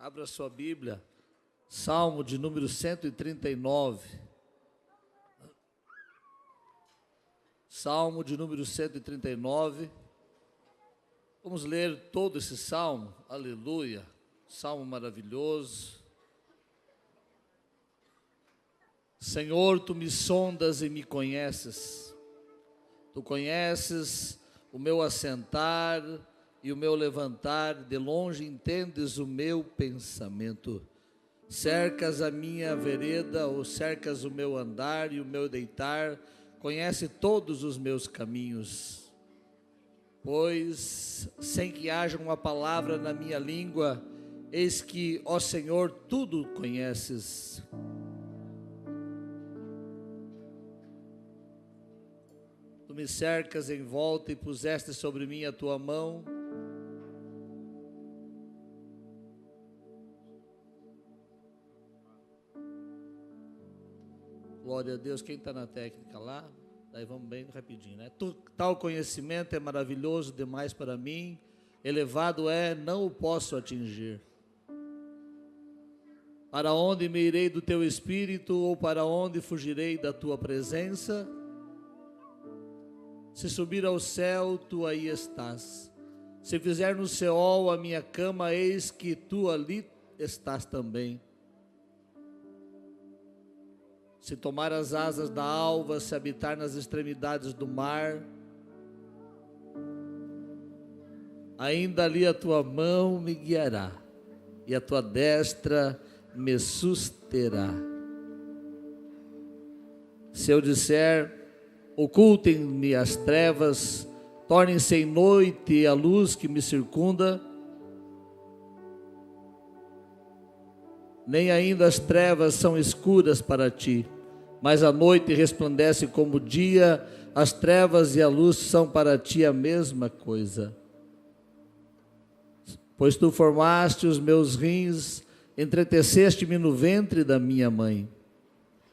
Abra sua Bíblia, Salmo de número 139. Salmo de número 139. Vamos ler todo esse salmo, aleluia, salmo maravilhoso. Senhor, tu me sondas e me conheces. Tu conheces o meu assentar e o meu levantar, de longe entendes o meu pensamento. Cercas a minha vereda, ou cercas o meu andar e o meu deitar, conhece todos os meus caminhos. Pois, sem que haja uma palavra na minha língua, eis que, ó Senhor, tudo conheces. Tu me cercas em volta e puseste sobre mim a tua mão. Glória a Deus. Quem está na técnica lá? Daí vamos bem rapidinho, né? Tal conhecimento é maravilhoso demais para mim, elevado é, não o posso atingir. Para onde me irei do teu espírito, ou para onde fugirei da tua presença? Se subir ao céu, tu aí estás. Se fizer no Seol a minha cama, eis que tu ali estás também. Se tomar as asas da alva, se habitar nas extremidades do mar, ainda ali a tua mão me guiará, e a tua destra me susterá. Se eu disser, ocultem-me as trevas, tornem-se em noite a luz que me circunda, nem ainda as trevas são escuras para ti, mas a noite resplandece como o dia, as trevas e a luz são para ti a mesma coisa. Pois tu formaste os meus rins, entreteceste-me no ventre da minha mãe.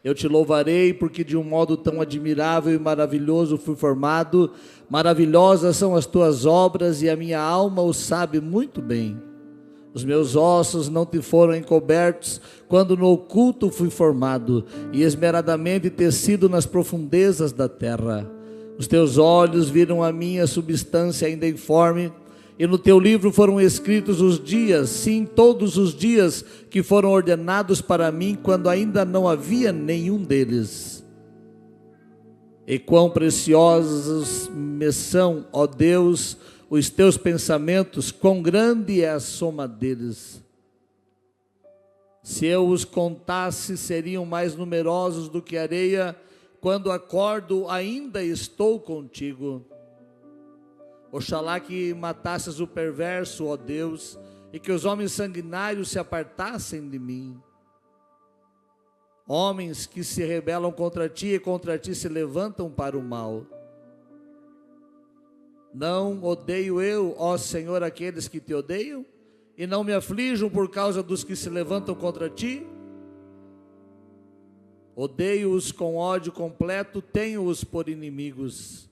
Eu te louvarei porque de um modo tão admirável e maravilhoso fui formado, maravilhosas são as tuas obras e a minha alma o sabe muito bem. Os meus ossos não te foram encobertos, quando no oculto fui formado, e esmeradamente tecido nas profundezas da terra. Os teus olhos viram a minha substância ainda informe, e no teu livro foram escritos os dias, sim, todos os dias que foram ordenados para mim, quando ainda não havia nenhum deles. E quão preciosos me são, ó Deus, os teus pensamentos, quão grande é a soma deles. Se eu os contasse, seriam mais numerosos do que a areia. Quando acordo, ainda estou contigo. Oxalá que matasses o perverso, ó Deus, e que os homens sanguinários se apartassem de mim. Homens que se rebelam contra ti e contra ti se levantam para o mal. Não odeio eu, ó Senhor, aqueles que te odeiam, e não me aflijam por causa dos que se levantam contra ti? Odeio-os com ódio completo, tenho-os por inimigos.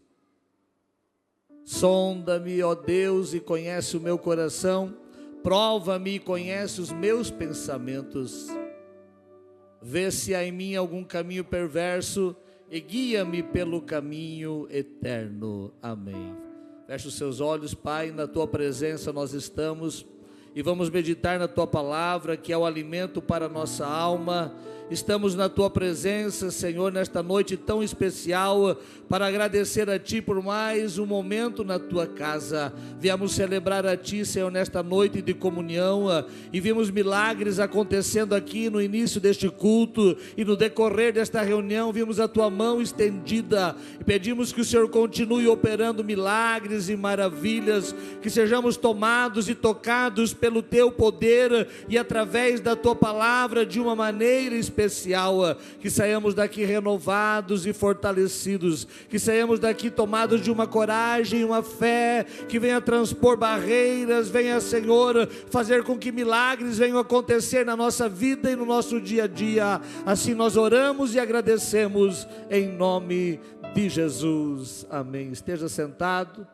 Sonda-me, ó Deus, e conhece o meu coração, prova-me e conhece os meus pensamentos. Vê se há em mim algum caminho perverso, e guia-me pelo caminho eterno. Amém. Feche os seus olhos, Pai, na tua presença nós estamos e vamos meditar na tua palavra, que é o alimento para a nossa alma. Estamos na tua presença, Senhor, nesta noite tão especial, para agradecer a ti por mais um momento na tua casa. Viemos celebrar a ti, Senhor, nesta noite de comunhão, e vimos milagres acontecendo aqui no início deste culto, e no decorrer desta reunião vimos a tua mão estendida, e pedimos que o Senhor continue operando milagres e maravilhas, que sejamos tomados e tocados pelo teu poder, e através da tua palavra de uma maneira especial, que saiamos daqui renovados e fortalecidos, que saiamos daqui tomados de uma coragem, uma fé, que venha transpor barreiras, venha, Senhor, fazer com que milagres venham acontecer na nossa vida e no nosso dia a dia. Assim nós oramos e agradecemos em nome de Jesus, amém. Esteja sentado.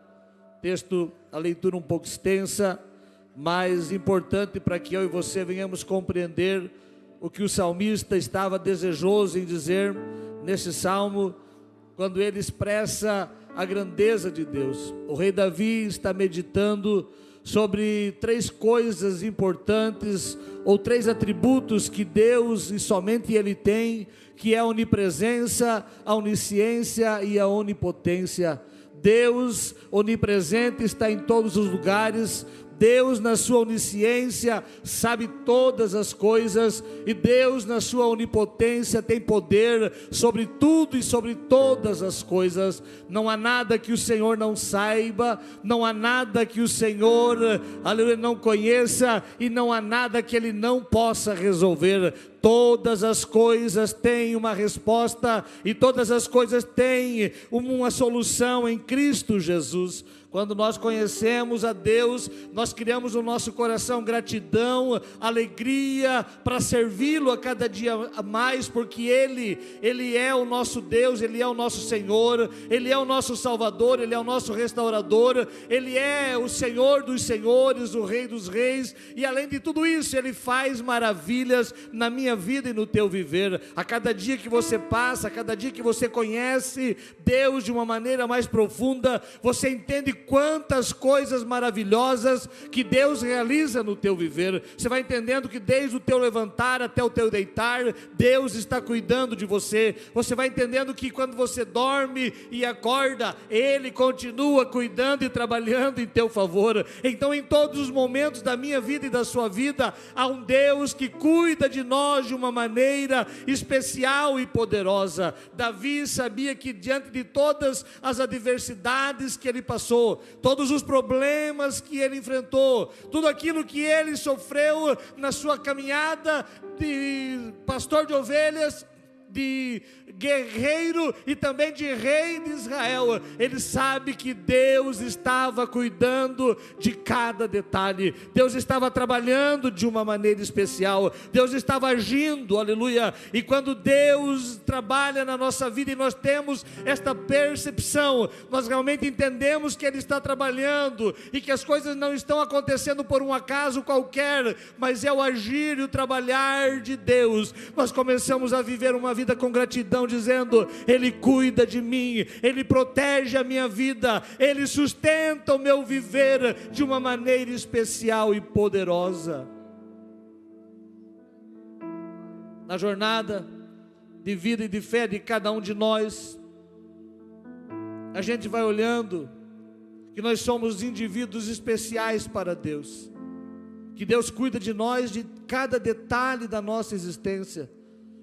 Texto, a leitura um pouco extensa, mais importante para que eu e você venhamos compreender o que o salmista estava desejoso em dizer nesse salmo, quando ele expressa a grandeza de Deus. O rei Davi está meditando sobre 3 coisas importantes, ou 3 atributos que Deus e somente Ele tem, que é a onipresença, a onisciência e a onipotência. Deus onipresente está em todos os lugares. Deus na sua onisciência sabe todas as coisas, e Deus na sua onipotência tem poder sobre tudo e sobre todas as coisas. Não há nada que o Senhor não saiba, não há nada que o Senhor, aleluia, não conheça, e não há nada que Ele não possa resolver. Todas as coisas têm uma resposta, e todas as coisas têm uma solução em Cristo Jesus. Quando nós conhecemos a Deus, nós criamos no nosso coração gratidão, alegria para servi-lo a cada dia mais, porque Ele é o nosso Deus, Ele é o nosso Senhor, Ele é o nosso Salvador, Ele é o nosso restaurador, Ele é o Senhor dos senhores, o Rei dos reis, e além de tudo isso, Ele faz maravilhas na minha vida e no teu viver. A cada dia que você passa, a cada dia que você conhece Deus de uma maneira mais profunda, você entende quantas coisas maravilhosas que Deus realiza no teu viver. Você vai entendendo que desde o teu levantar até o teu deitar, Deus está cuidando de você. Você vai entendendo que quando você dorme e acorda, Ele continua cuidando e trabalhando em teu favor. Então, em todos os momentos da minha vida e da sua vida, há um Deus que cuida de nós de uma maneira especial e poderosa. Davi sabia que diante de todas as adversidades que ele passou, todos os problemas que ele enfrentou, tudo aquilo que ele sofreu na sua caminhada de pastor de ovelhas, de guerreiro e também de rei de Israel, ele sabe que Deus estava cuidando de cada detalhe. Deus estava trabalhando de uma maneira especial, Deus estava agindo, aleluia. E quando Deus trabalha na nossa vida e nós temos esta percepção, nós realmente entendemos que Ele está trabalhando e que as coisas não estão acontecendo por um acaso qualquer, mas é o agir e o trabalhar de Deus. Nós começamos a viver uma vida com gratidão, dizendo: Ele cuida de mim, Ele protege a minha vida, Ele sustenta o meu viver de uma maneira especial e poderosa. Na jornada de vida e de fé de cada um de nós, a gente vai olhando que nós somos indivíduos especiais para Deus, que Deus cuida de nós, de cada detalhe da nossa existência.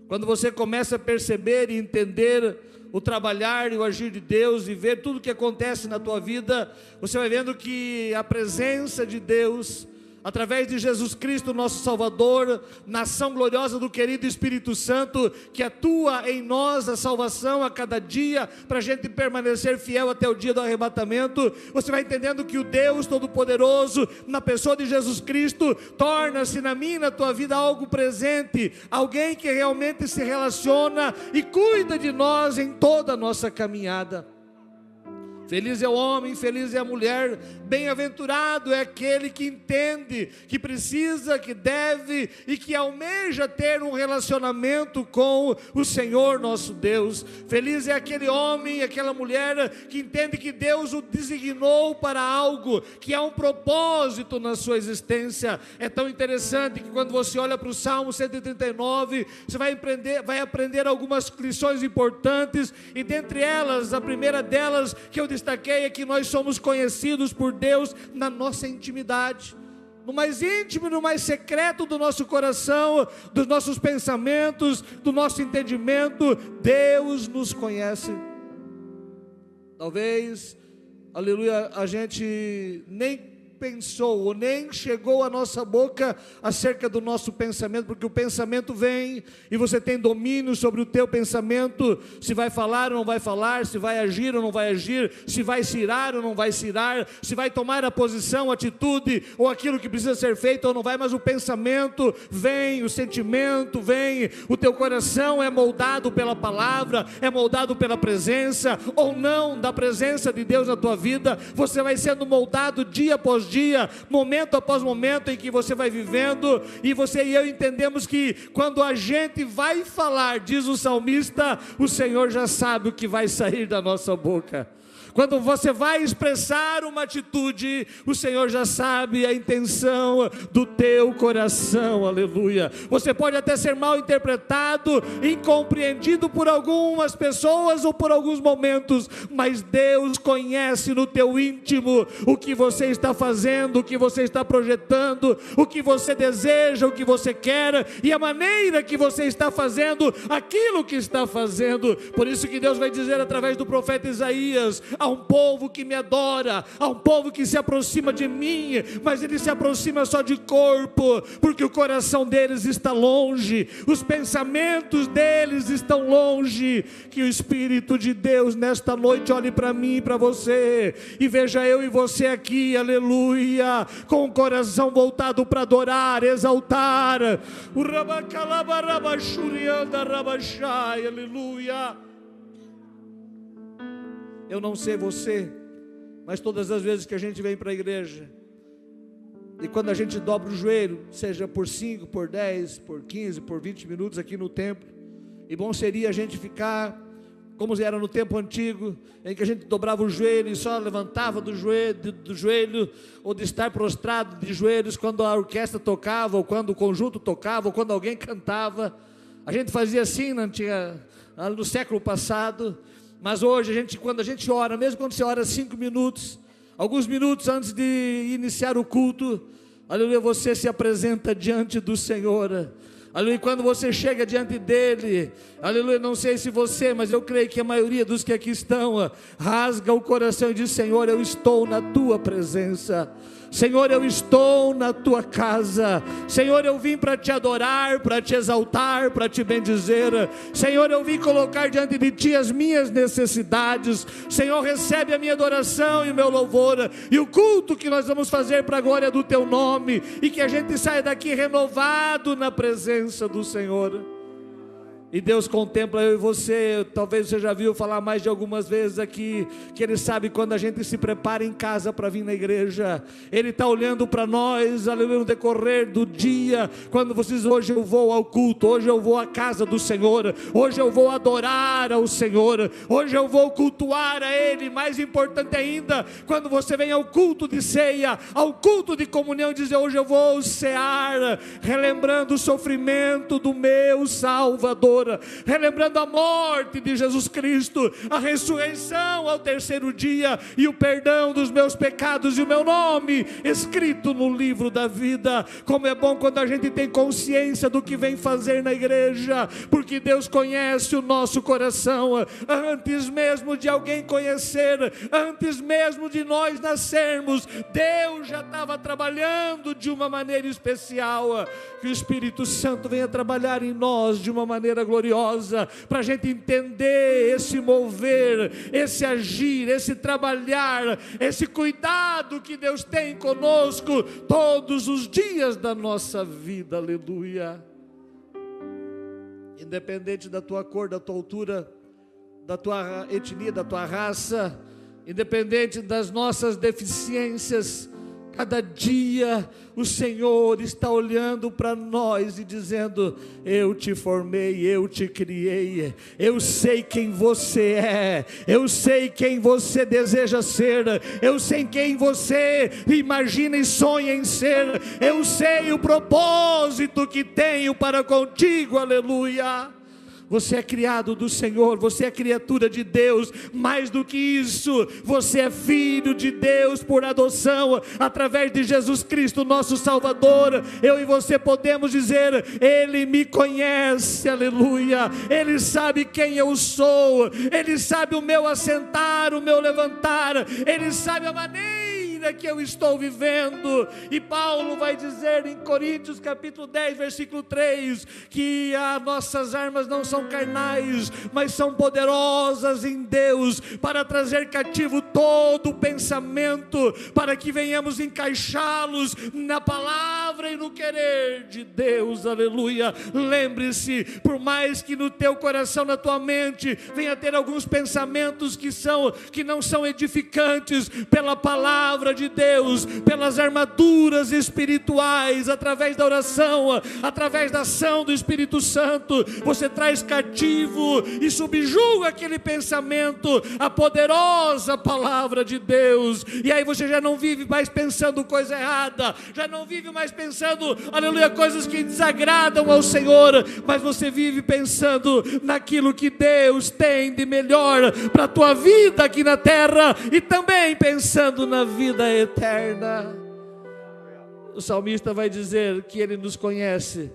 Quando você começa a perceber e entender o trabalhar e o agir de Deus e ver tudo o que acontece na tua vida, você vai vendo que a presença de Deus, através de Jesus Cristo, nosso Salvador, na ação gloriosa do querido Espírito Santo, que atua em nós a salvação a cada dia, para a gente permanecer fiel até o dia do arrebatamento, você vai entendendo que o Deus Todo-Poderoso, na pessoa de Jesus Cristo, torna-se na minha e na tua vida algo presente, alguém que realmente se relaciona e cuida de nós em toda a nossa caminhada. Feliz é o homem, feliz é a mulher, bem-aventurado é aquele que entende, que precisa, que deve e que almeja ter um relacionamento com o Senhor nosso Deus. Feliz é aquele homem e aquela mulher que entende que Deus o designou para algo, que há um propósito na sua existência. É tão interessante que quando você olha para o Salmo 139, você vai aprender algumas lições importantes, e dentre elas, a primeira delas que eu destaquei é que nós somos conhecidos por Deus na nossa intimidade, no mais íntimo, no mais secreto do nosso coração, dos nossos pensamentos, do nosso entendimento. Deus nos conhece. Talvez, aleluia, a gente nem pensou ou nem chegou à nossa boca acerca do nosso pensamento, porque o pensamento vem e você tem domínio sobre o teu pensamento, se vai falar ou não vai falar, se vai agir ou não vai agir, se vai se irar ou não vai se irar, se vai tomar a posição, a atitude ou aquilo que precisa ser feito ou não vai. Mas o pensamento vem, o sentimento vem, o teu coração é moldado pela palavra, é moldado pela presença ou não da presença de Deus na tua vida. Você vai sendo moldado dia após após dia, momento após momento em que você vai vivendo, e você e eu entendemos que quando a gente vai falar, diz o salmista, o Senhor já sabe o que vai sair da nossa boca. Quando você vai expressar uma atitude, o Senhor já sabe a intenção do teu coração, aleluia. Você pode até ser mal interpretado, incompreendido por algumas pessoas ou por alguns momentos, mas Deus conhece no teu íntimo o que você está fazendo, o que você está projetando, o que você deseja, o que você quer, e a maneira que você está fazendo aquilo que está fazendo. Por isso que Deus vai dizer através do profeta Isaías: há um povo que me adora, há um povo que se aproxima de mim, mas ele se aproxima só de corpo, porque o coração deles está longe, os pensamentos deles estão longe. Que o Espírito de Deus nesta noite olhe para mim e para você, e veja eu e você aqui, aleluia, com o coração voltado para adorar, exaltar, aleluia. Eu não sei você, mas todas as vezes que a gente vem para a igreja, e quando a gente dobra o joelho, seja por 5, por 10, por 15, por 20 minutos aqui no templo, e bom seria a gente ficar como era no tempo antigo, em que a gente dobrava o joelho e só levantava do joelho, ou de estar prostrado de joelhos quando a orquestra tocava, ou quando o conjunto tocava, ou quando alguém cantava. A gente fazia assim no século passado. Mas hoje, quando a gente ora, mesmo quando você ora 5 minutos, alguns minutos antes de iniciar o culto, aleluia, você se apresenta diante do Senhor, aleluia, quando você chega diante dele, aleluia, não sei se você, mas eu creio que a maioria dos que aqui estão, rasga o coração e diz: Senhor, eu estou na tua presença, Senhor, eu estou na tua casa, Senhor, eu vim para te adorar, para te exaltar, para te bendizer, Senhor, eu vim colocar diante de ti as minhas necessidades, Senhor, recebe a minha adoração e o meu louvor, e o culto que nós vamos fazer para a glória do teu nome, e que a gente saia daqui renovado na presença do Senhor. E Deus contempla eu e você. Talvez você já viu falar mais de algumas vezes aqui, que Ele sabe quando a gente se prepara em casa para vir na igreja. Ele está olhando para nós, aleluia, no decorrer do dia, quando você diz: hoje eu vou ao culto, hoje eu vou à casa do Senhor, hoje eu vou adorar ao Senhor, hoje eu vou cultuar a Ele. Mais importante ainda, quando você vem ao culto de ceia, ao culto de comunhão, dizer: hoje eu vou cear, relembrando o sofrimento do meu Salvador, relembrando a morte de Jesus Cristo, a ressurreição ao terceiro dia, e o perdão dos meus pecados, e o meu nome escrito no livro da vida. Como é bom quando a gente tem consciência do que vem fazer na igreja, porque Deus conhece o nosso coração, antes mesmo de alguém conhecer, antes mesmo de nós nascermos, Deus já estava trabalhando de uma maneira especial. Que o Espírito Santo venha trabalhar em nós de uma maneira gloriosa, para a gente entender esse mover, esse agir, esse trabalhar, esse cuidado que Deus tem conosco todos os dias da nossa vida, aleluia. Independente da tua cor, da tua altura, da tua etnia, da tua raça, independente das nossas deficiências, cada dia o Senhor está olhando para nós e dizendo: eu te formei, eu te criei, eu sei quem você é, eu sei quem você deseja ser, eu sei quem você imagina e sonha em ser, eu sei o propósito que tenho para contigo, aleluia. Você é criado do Senhor, você é criatura de Deus. Mais do que isso, você é filho de Deus por adoção, através de Jesus Cristo, nosso Salvador. Eu e você podemos dizer: Ele me conhece, aleluia. Ele sabe quem eu sou, Ele sabe o meu assentar, o meu levantar, Ele sabe a maneira que eu estou vivendo. E Paulo vai dizer em Coríntios capítulo 10, versículo 3, que as nossas armas não são carnais, mas são poderosas em Deus, para trazer cativo todo o pensamento, para que venhamos encaixá-los na palavra e no querer de Deus, aleluia. Lembre-se, por mais que no teu coração, na tua mente, venha ter alguns pensamentos que não são edificantes, pela palavra palavra de Deus, pelas armaduras espirituais, através da oração, através da ação do Espírito Santo, você traz cativo e subjuga aquele pensamento, a poderosa palavra de Deus, e aí você já não vive mais pensando coisa errada, já não vive mais pensando, aleluia, coisas que desagradam ao Senhor, mas você vive pensando naquilo que Deus tem de melhor para a tua vida aqui na terra, e também pensando na vida eterna. O salmista vai dizer que Ele nos conhece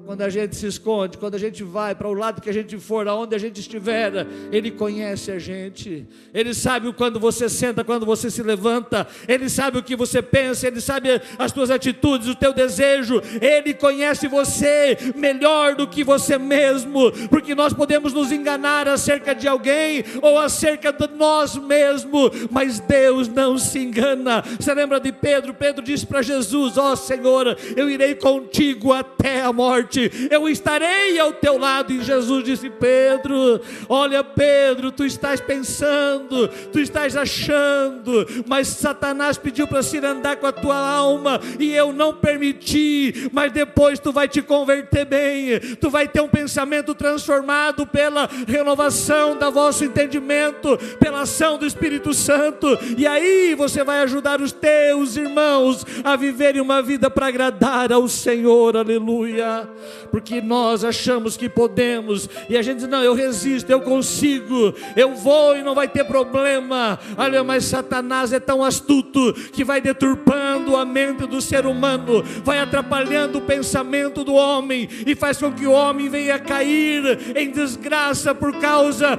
quando a gente se esconde, quando a gente vai para o lado que a gente for, aonde a gente estiver, Ele conhece a gente. Ele sabe quando você senta, quando você se levanta, Ele sabe o que você pensa, Ele sabe as tuas atitudes, o teu desejo. Ele conhece você melhor do que você mesmo, porque nós podemos nos enganar acerca de alguém ou acerca de nós mesmos, mas Deus não se engana. Você lembra de Pedro? Pedro disse para Jesus: ó Senhor, eu irei contigo até a morte, eu estarei ao teu lado. E Jesus disse: Pedro, olha Pedro, tu estás pensando, tu estás achando, mas Satanás pediu para se andar com a tua alma, e eu não permiti, mas depois tu vai te converter bem, tu vai ter um pensamento transformado pela renovação do vosso entendimento, pela ação do Espírito Santo, e aí você vai ajudar os teus irmãos a viverem uma vida para agradar ao Senhor, aleluia. Porque nós achamos que podemos, e a gente diz: não, eu resisto, eu consigo, eu vou e não vai ter problema. Olha, mas Satanás é tão astuto que vai deturpando a mente do ser humano, vai atrapalhando o pensamento do homem, e faz com que o homem venha cair em desgraça por causa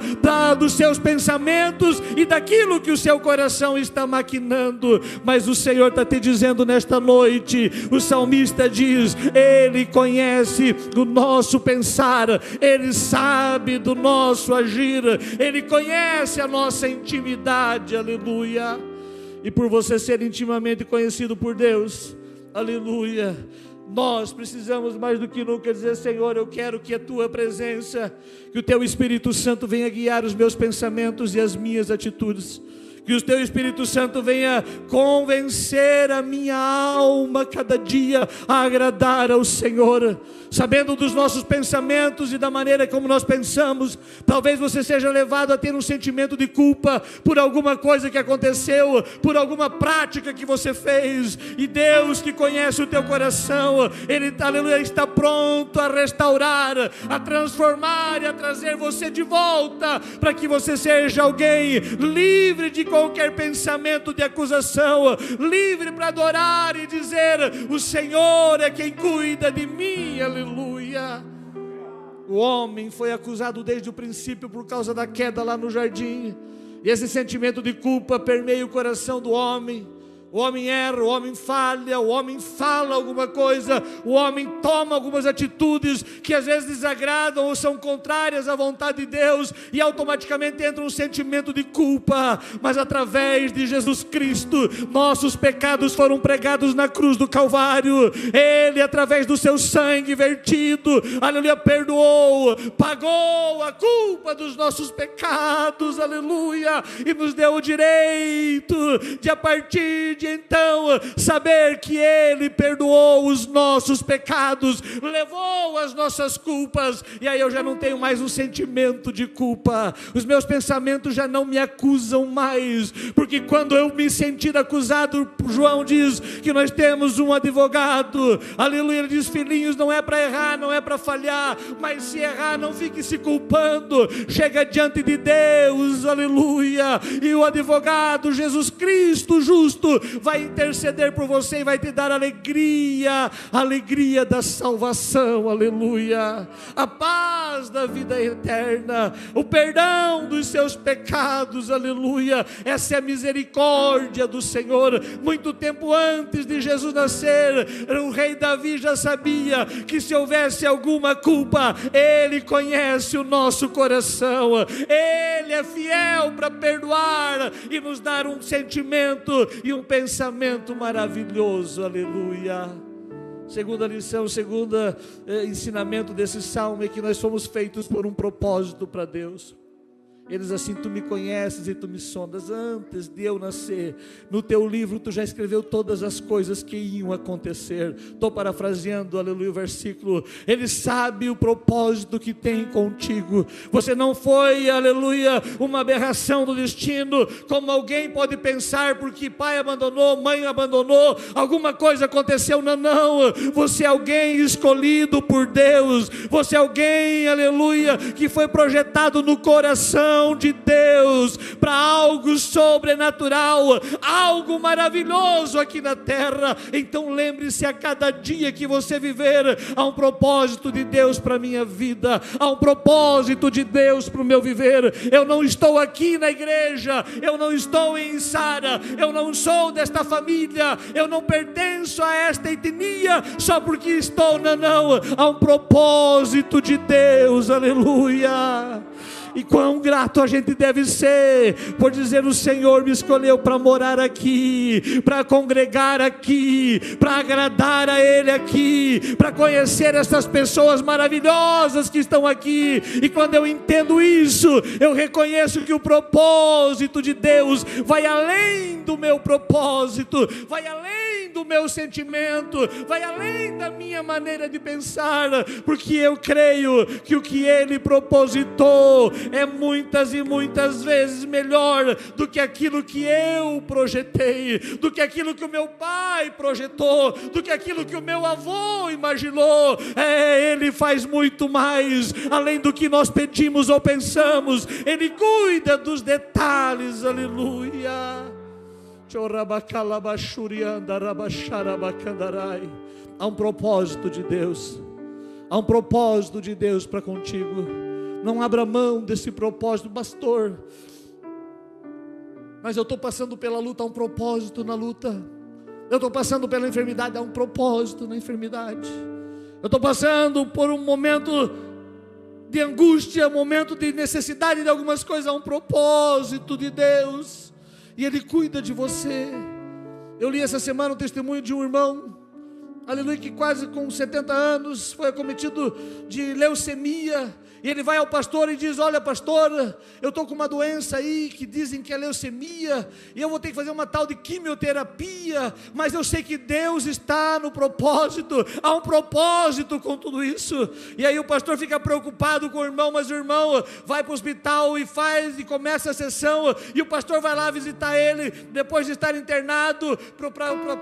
dos seus pensamentos e daquilo que o seu coração está maquinando. Mas o Senhor está te dizendo nesta noite, o salmista diz: Ele conhece do nosso pensar, Ele sabe do nosso agir, Ele conhece a nossa intimidade, aleluia. E por você ser intimamente conhecido por Deus, aleluia, nós precisamos mais do que nunca dizer: Senhor, eu quero que a tua presença, que o teu Espírito Santo venha guiar os meus pensamentos e as minhas atitudes, que o teu Espírito Santo venha convencer a minha alma cada dia a agradar ao Senhor. Sabendo dos nossos pensamentos e da maneira como nós pensamos, talvez você seja levado a ter um sentimento de culpa por alguma coisa que aconteceu, por alguma prática que você fez, e Deus, que conhece o teu coração, Ele, aleluia, está pronto a restaurar, a transformar e a trazer você de volta, para que você seja alguém livre de qualquer pensamento de acusação, livre para adorar e dizer: o Senhor é quem cuida de mim, aleluia. O homem foi acusado desde o princípio por causa da queda lá no jardim, e esse sentimento de culpa permeia o coração do homem. O homem erra, o homem falha, o homem fala alguma coisa, o homem toma algumas atitudes que às vezes desagradam ou são contrárias à vontade de Deus, e automaticamente entra um sentimento de culpa. Mas através de Jesus Cristo, nossos pecados foram pregados na cruz do Calvário. Ele, através do seu sangue vertido, aleluia, perdoou, pagou a culpa dos nossos pecados, aleluia, e nos deu o direito de, a partir de então, saber que Ele perdoou os nossos pecados, levou as nossas culpas, e aí eu já não tenho mais um sentimento de culpa. Os meus pensamentos já não me acusam mais, porque quando eu me sentir acusado, João diz que nós temos um advogado, aleluia. Ele diz: filhinhos, não é para errar, não é para falhar, mas se errar, não fique se culpando, chega diante de Deus, aleluia, e o advogado Jesus Cristo justo vai interceder por você e vai te dar alegria, a alegria da salvação, aleluia, a paz da vida eterna, o perdão dos seus pecados, aleluia. Essa é a misericórdia do Senhor. Muito tempo antes de Jesus nascer, o rei Davi já sabia que se houvesse alguma culpa, Ele conhece o nosso coração, Ele é fiel para perdoar e nos dar um sentimento e um pensamento maravilhoso, aleluia. Segunda lição, ensinamento desse salmo é que nós fomos feitos por um propósito para Deus. Ele diz assim: tu me conheces e tu me sondas antes de eu nascer. No teu livro tu já escreveu todas as coisas que iam acontecer. Estou parafraseando, aleluia, o versículo. Ele sabe o propósito que tem contigo. Você não foi, aleluia, uma aberração do destino, como alguém pode pensar, porque pai abandonou, mãe abandonou, alguma coisa aconteceu. Não, não. Você é alguém escolhido por Deus. Você é alguém, aleluia, que foi projetado no coração de Deus para algo sobrenatural, algo maravilhoso aqui na terra. Então lembre-se, a cada dia que você viver, há um propósito de Deus para a minha vida, há um propósito de Deus para o meu viver. Eu não estou aqui na igreja, eu não estou em Sara, eu não sou desta família, eu não pertenço a esta etnia só porque estou, não, há um propósito de Deus, aleluia. E quão grato a gente deve ser por dizer: o Senhor me escolheu para morar aqui, para congregar aqui, para agradar a Ele aqui, para conhecer essas pessoas maravilhosas que estão aqui. E quando eu entendo isso, eu reconheço que o propósito de Deus vai além do meu propósito, vai além do meu sentimento, vai além da minha maneira de pensar, porque eu creio que o que Ele propositou é muitas e muitas vezes melhor do que aquilo que eu projetei, do que aquilo que o meu pai projetou, do que aquilo que o meu avô imaginou. Ele faz muito mais além do que nós pedimos ou pensamos. Ele cuida dos detalhes, aleluia. Há um propósito de Deus, há um propósito de Deus para contigo. Não abra mão desse propósito. Pastor, mas eu estou passando pela luta. Há um propósito na luta. Eu estou passando pela enfermidade. Há um propósito na enfermidade. Eu estou passando por um momento de angústia, um momento de necessidade de algumas coisas. Há um propósito de Deus, e Ele cuida de você. Eu li essa semana o testemunho de um irmão, aleluia, que quase com 70 anos foi acometido de leucemia. E ele vai ao pastor e diz: olha, pastor, eu estou com uma doença aí que dizem que é leucemia, e eu vou ter que fazer uma tal de quimioterapia, mas eu sei que Deus está no propósito, há um propósito com tudo isso. E aí o pastor fica preocupado com o irmão, mas o irmão vai para o hospital e começa a sessão, e o pastor vai lá visitar ele, depois de estar internado, para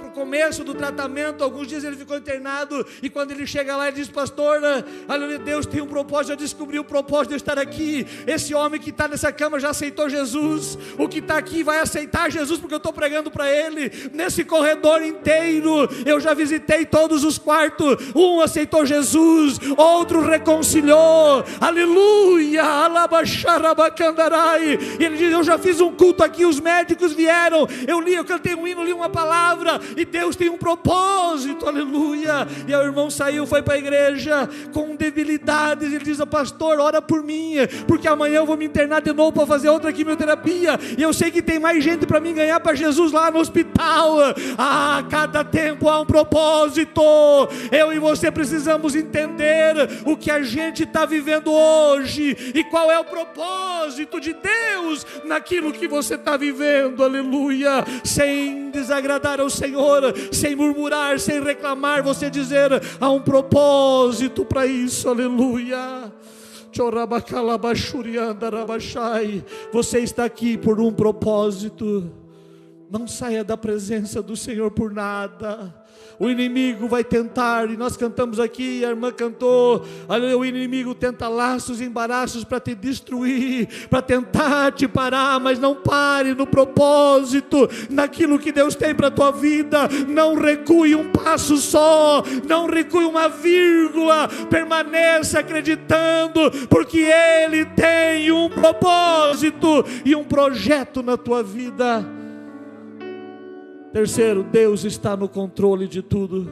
o começo do tratamento. Alguns dias ele ficou internado, e quando ele chega lá, ele diz: pastor, aleluia, Deus tem um propósito, eu descobri o propósito de eu estar aqui. Esse homem que está nessa cama já aceitou Jesus, o que está aqui vai aceitar Jesus, porque eu estou pregando para ele. Nesse corredor inteiro eu já visitei todos os quartos, um aceitou Jesus, outro reconciliou, aleluia, alabaxarabacandarai. E ele diz: eu já fiz um culto aqui, os médicos vieram, eu cantei um hino, li uma palavra, e Deus tem um propósito, aleluia. E aí o irmão saiu, foi para a igreja com debilidades. Ele diz: pastor, ora por mim, porque amanhã eu vou me internar de novo para fazer outra quimioterapia, e eu sei que tem mais gente para mim ganhar para Jesus lá no hospital. Cada tempo há um propósito. Eu e você precisamos entender o que a gente está vivendo hoje, e qual é o propósito de Deus naquilo que você está vivendo, aleluia, sem desagradar ao Senhor, sem murmurar, sem reclamar, você dizer: há um propósito para isso, aleluia. Você está aqui por um propósito. Não saia da presença do Senhor por nada. O inimigo vai tentar, e nós cantamos aqui, a irmã cantou, o inimigo tenta laços e embaraços para te destruir, para tentar te parar, mas não pare no propósito, naquilo que Deus tem para a tua vida. Não recue um passo só, não recue uma vírgula, permaneça acreditando, porque Ele tem um propósito e um projeto na tua vida. Terceiro, Deus está no controle de tudo.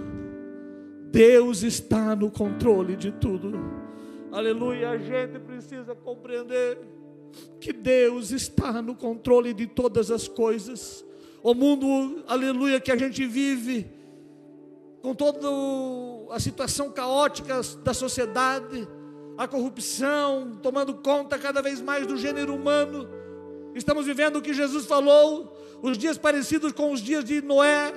Deus está no controle de tudo. Aleluia, a gente precisa compreender que Deus está no controle de todas as coisas. O mundo, aleluia, que a gente vive, com toda a situação caótica da sociedade, a corrupção tomando conta cada vez mais do gênero humano. Estamos vivendo o que Jesus falou, os dias parecidos com os dias de Noé.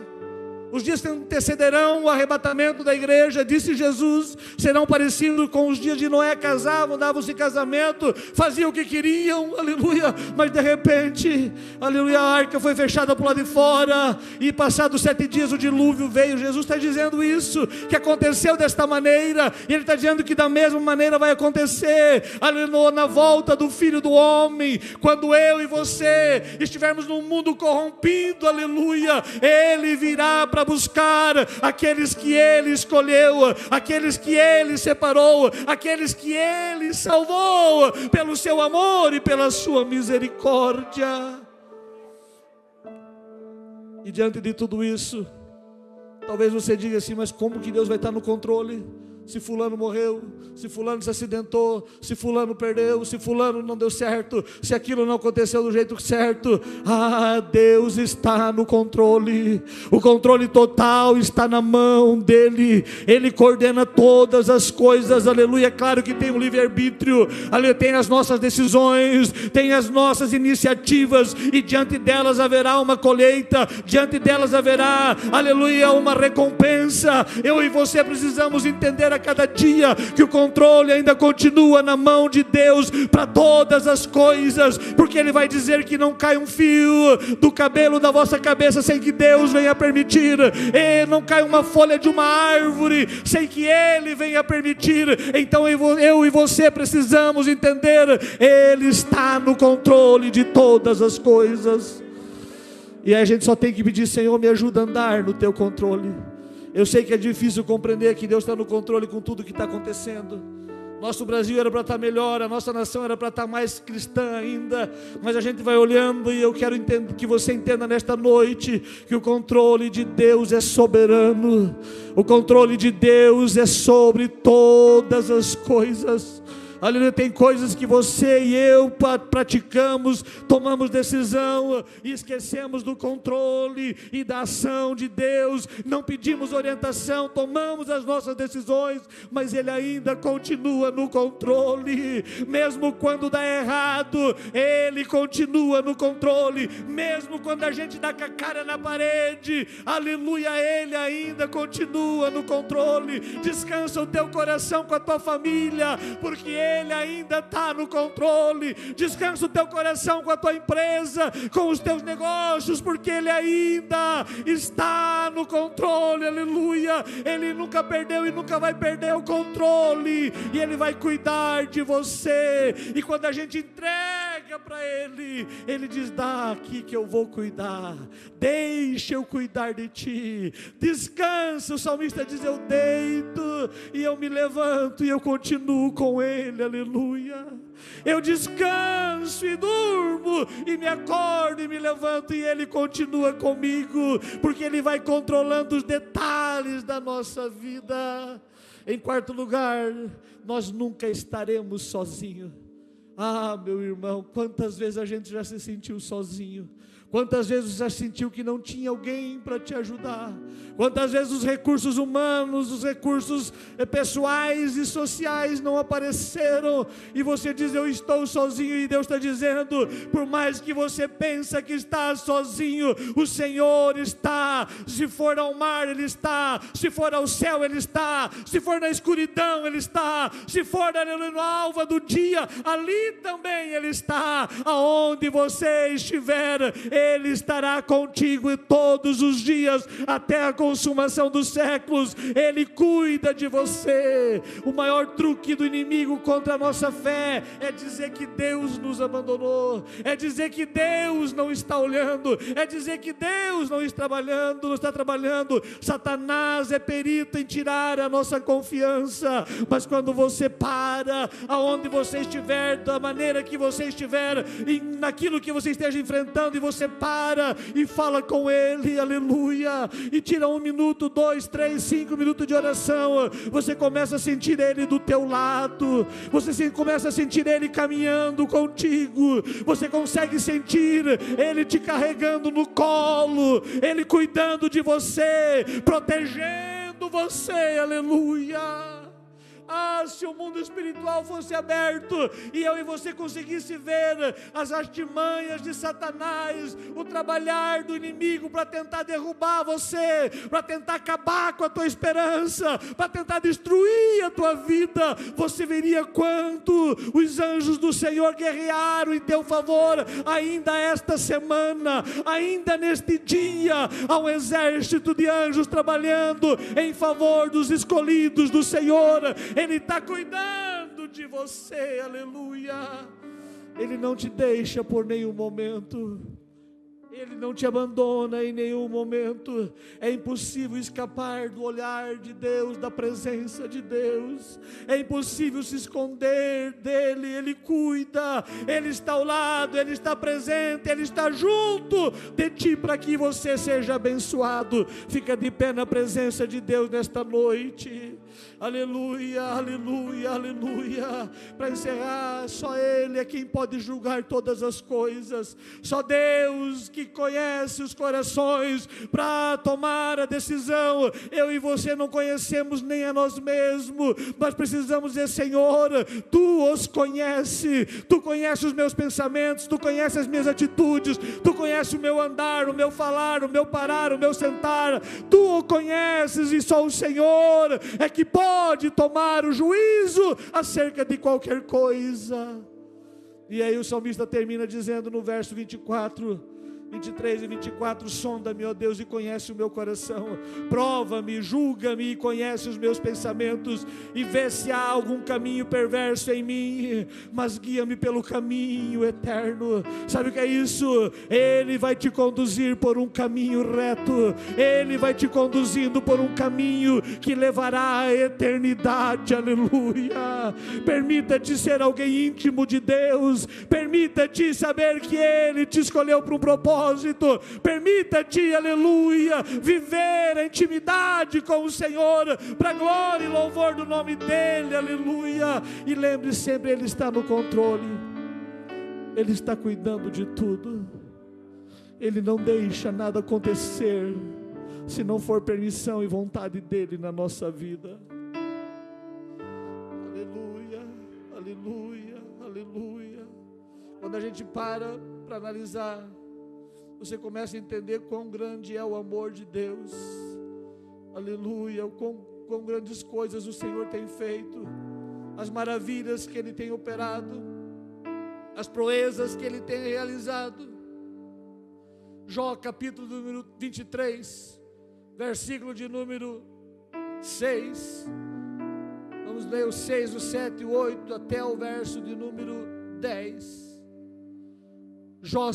Os dias que antecederão o arrebatamento da igreja, disse Jesus, serão parecidos com os dias de Noé. Casavam, davam-se casamento, faziam o que queriam, aleluia. Mas de repente, aleluia, a arca foi fechada por lá de fora, e passados 7 dias o dilúvio veio. Jesus está dizendo isso, que aconteceu desta maneira, e Ele está dizendo que da mesma maneira vai acontecer, aleluia, na volta do Filho do Homem. Quando eu e você estivermos num mundo corrompido, aleluia, Ele virá para buscar aqueles que Ele escolheu, aqueles que Ele separou, aqueles que Ele salvou pelo seu amor e pela sua misericórdia. E diante de tudo isso, talvez você diga assim: mas como que Deus vai estar no controle? Se fulano morreu, se fulano se acidentou, se fulano perdeu, se fulano não deu certo, se aquilo não aconteceu do jeito certo. Deus está no controle. O controle total está na mão dEle. Ele coordena todas as coisas, aleluia. É claro que tem um livre-arbítrio, aleluia, tem as nossas decisões, tem as nossas iniciativas, e diante delas haverá uma colheita, diante delas haverá, aleluia, uma recompensa. Eu e você precisamos entender a cada dia que o controle ainda continua na mão de Deus para todas as coisas, porque Ele vai dizer que não cai um fio do cabelo da vossa cabeça sem que Deus venha permitir, e não cai uma folha de uma árvore sem que Ele venha permitir. Então eu e você precisamos entender: Ele está no controle de todas as coisas, e aí a gente só tem que pedir: Senhor, me ajuda a andar no Teu controle. Eu sei que é difícil compreender que Deus está no controle com tudo que está acontecendo. Nosso Brasil era para estar melhor, a nossa nação era para estar mais cristã ainda, mas a gente vai olhando, e eu quero que você entenda nesta noite que o controle de Deus é soberano. O controle de Deus é sobre todas as coisas. Aleluia, tem coisas que você e eu praticamos, tomamos decisão e esquecemos do controle e da ação de Deus. Não pedimos orientação, tomamos as nossas decisões, mas Ele ainda continua no controle. Mesmo quando dá errado, Ele continua no controle. Mesmo quando a gente dá com a cara na parede, aleluia, Ele ainda continua no controle. Descansa o teu coração com a tua família, porque Ele ainda está no controle. Descansa o teu coração com a tua empresa, com os teus negócios, porque Ele ainda está no controle, aleluia. Ele nunca perdeu e nunca vai perder o controle, e Ele vai cuidar de você. E quando a gente entrega para Ele, Ele diz: dá aqui que eu vou cuidar, deixa eu cuidar de ti. Descansa. O salmista diz: eu deito e eu me levanto e eu continuo com Ele, aleluia. Eu descanso e durmo, e me acordo e me levanto, e Ele continua comigo, porque Ele vai controlando os detalhes da nossa vida. Em quarto lugar, nós nunca estaremos sozinhos. Meu irmão, quantas vezes a gente já se sentiu sozinho? Quantas vezes você já sentiu que não tinha alguém para te ajudar? Quantas vezes os recursos humanos, os recursos pessoais e sociais não apareceram, e você diz: eu estou sozinho, e Deus está dizendo: por mais que você pensa que está sozinho, o Senhor está. Se for ao mar, Ele está. Se for ao céu, Ele está. Se for na escuridão, Ele está. Se for no alva do dia, ali também Ele está. Aonde você estiver, Ele estará contigo todos os dias, até a consumação dos séculos. Ele cuida de você. O maior truque do inimigo contra a nossa fé é dizer que Deus nos abandonou, é dizer que Deus não está olhando, é dizer que Deus não está trabalhando. Satanás é perito em tirar a nossa confiança, mas quando você para, aonde você estiver, da maneira que você estiver, naquilo que você esteja enfrentando, e você para e fala com Ele, aleluia, e tira 1 minuto, 2, 3, 5 minutos de oração, você começa a sentir Ele do teu lado, você começa a sentir Ele caminhando contigo, você consegue sentir Ele te carregando no colo, Ele cuidando de você, protegendo você, aleluia. se o mundo espiritual fosse aberto e eu e você conseguisse ver as artimanhas de Satanás, o trabalhar do inimigo para tentar derrubar você, para tentar acabar com a tua esperança, para tentar destruir a tua vida, você veria quanto os anjos do Senhor guerrearam em teu favor. Ainda esta semana, ainda neste dia, há um exército de anjos trabalhando em favor dos escolhidos do Senhor. Ele está cuidando de você, aleluia. Ele não te deixa por nenhum momento, Ele não te abandona em nenhum momento. É impossível escapar do olhar de Deus, da presença de Deus. É impossível se esconder dEle. Ele cuida, Ele está ao lado, Ele está presente, Ele está junto de ti para que você seja abençoado. Fica de pé na presença de Deus nesta noite. Aleluia, aleluia, aleluia. Para encerrar, só Ele é quem pode julgar todas as coisas. Só Deus que conhece os corações para tomar a decisão. Eu e você não conhecemos nem a nós mesmos. Nós precisamos dizer: Senhor, Tu os conheces. Tu conheces os meus pensamentos, Tu conheces as minhas atitudes, Tu conheces o meu andar, o meu falar, o meu parar, o meu sentar. Tu o conheces, e só o Senhor é que pode tomar o juízo acerca de qualquer coisa. E aí o salmista termina dizendo no verso 23 e 24: sonda-me, ó Deus, e conhece o meu coração, prova-me, julga-me e conhece os meus pensamentos, e vê se há algum caminho perverso em mim, mas guia-me pelo caminho eterno. Sabe o que é isso? Ele vai te conduzir por um caminho reto, Ele vai te conduzindo por um caminho que levará à eternidade, aleluia. Permita-te ser alguém íntimo de Deus, permita-te saber que Ele te escolheu para um propósito. Permita-te, aleluia, viver a intimidade com o Senhor, para a glória e louvor do nome dEle, aleluia. E lembre sempre, Ele está no controle, Ele está cuidando de tudo. Ele não deixa nada acontecer se não for permissão e vontade dEle na nossa vida. Aleluia, aleluia, aleluia. Quando a gente para analisar, você começa a entender quão grande é o amor de Deus, aleluia, quão grandes coisas o Senhor tem feito, as maravilhas que Ele tem operado, as proezas que Ele tem realizado. Jó capítulo número 23, versículo de número 6, vamos ler o 6, o 7, o 8, até o verso de número 10. Jó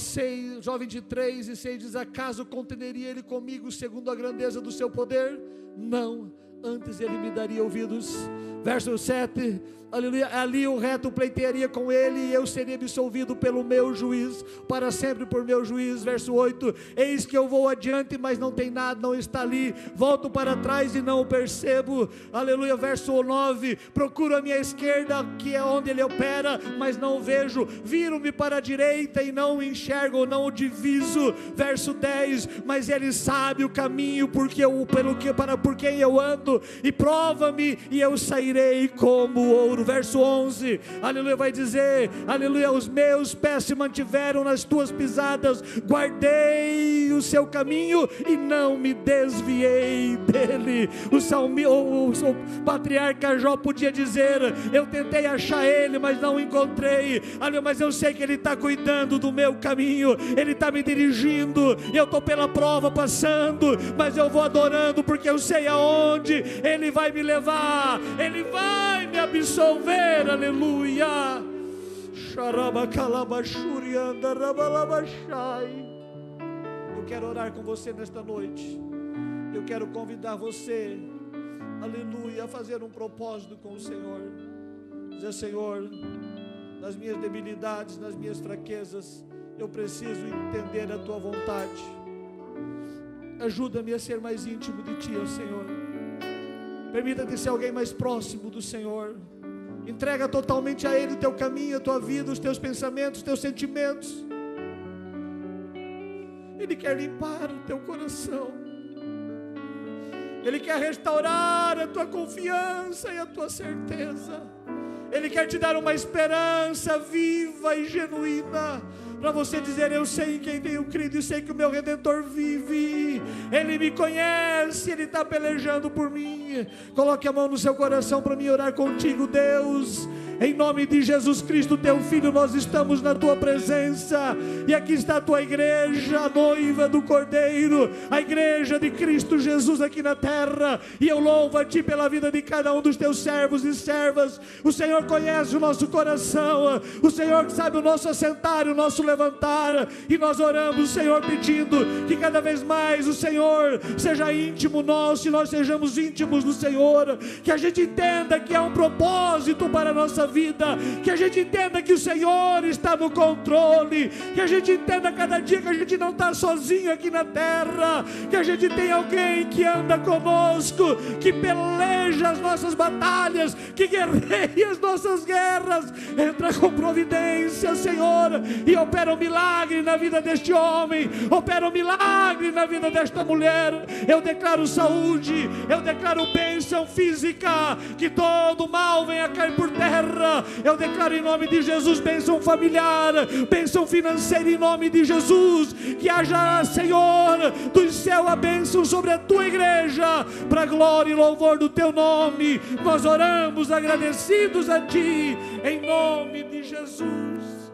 23 e 6 diz: acaso contenderia Ele comigo segundo a grandeza do seu poder? Não, antes Ele me daria ouvidos. Verso 7, aleluia, ali o reto pleitearia com Ele, e eu seria absolvido pelo meu juiz, para sempre por meu juiz. Verso 8, eis que eu vou adiante, mas não tem nada, não está ali, volto para trás e não o percebo, aleluia. Verso 9, procuro a minha esquerda, que é onde Ele opera, mas não o vejo, viro-me para a direita e não o enxergo, não o diviso. Verso 10, mas Ele sabe o caminho por quem eu ando, e prova-me e eu sairei como ouro. Verso 11, aleluia, vai dizer, aleluia, os meus pés se mantiveram nas tuas pisadas, guardei o seu caminho e não me desviei dele. O patriarca Jó podia dizer: eu tentei achar Ele, mas não encontrei, aleluia, mas eu sei que Ele está cuidando do meu caminho, Ele está me dirigindo, eu estou pela prova passando, mas eu vou adorando, porque eu sei aonde Ele vai me levar, Ele vai me absolver, aleluia. Eu quero orar com você nesta noite. Eu quero convidar você, aleluia, a fazer um propósito com o Senhor. Dizer: Senhor, nas minhas debilidades, nas minhas fraquezas, eu preciso entender a Tua vontade. Ajuda-me a ser mais íntimo de Ti, ó Senhor. Permita-te ser alguém mais próximo do Senhor. Entrega totalmente a Ele o teu caminho, a tua vida, os teus pensamentos, os teus sentimentos. Ele quer limpar o teu coração. Ele quer restaurar a tua confiança e a tua certeza. Ele quer te dar uma esperança viva e genuína, para você dizer: eu sei em quem tenho crido e sei que o meu Redentor vive. Ele me conhece, Ele está pelejando por mim. Coloque a mão no seu coração para mim orar contigo. Deus, em nome de Jesus Cristo, teu Filho, nós estamos na tua presença, e aqui está a tua igreja, a noiva do Cordeiro, a igreja de Cristo Jesus aqui na terra, e eu louvo a ti pela vida de cada um dos teus servos e servas. O Senhor conhece o nosso coração, o Senhor sabe o nosso assentar e o nosso levantar, e nós oramos, Senhor, pedindo que cada vez mais o Senhor seja íntimo nosso, e nós sejamos íntimos do Senhor, que a gente entenda que há um propósito para a nossa vida, que a gente entenda que o Senhor está no controle, que a gente entenda cada dia que a gente não está sozinho aqui na terra, que a gente tem alguém que anda conosco, que peleja as nossas batalhas, que guerreia as nossas guerras. Entra com providência, Senhor, e opera um milagre na vida deste homem, opera um milagre na vida desta mulher. Eu declaro saúde, eu declaro bênção física, que todo mal venha cair por terra. Eu declaro em nome de Jesus bênção familiar, bênção financeira em nome de Jesus. Que haja, Senhor, do céu a bênção sobre a tua igreja, para a glória e louvor do teu nome. Nós oramos agradecidos a ti, em nome de Jesus.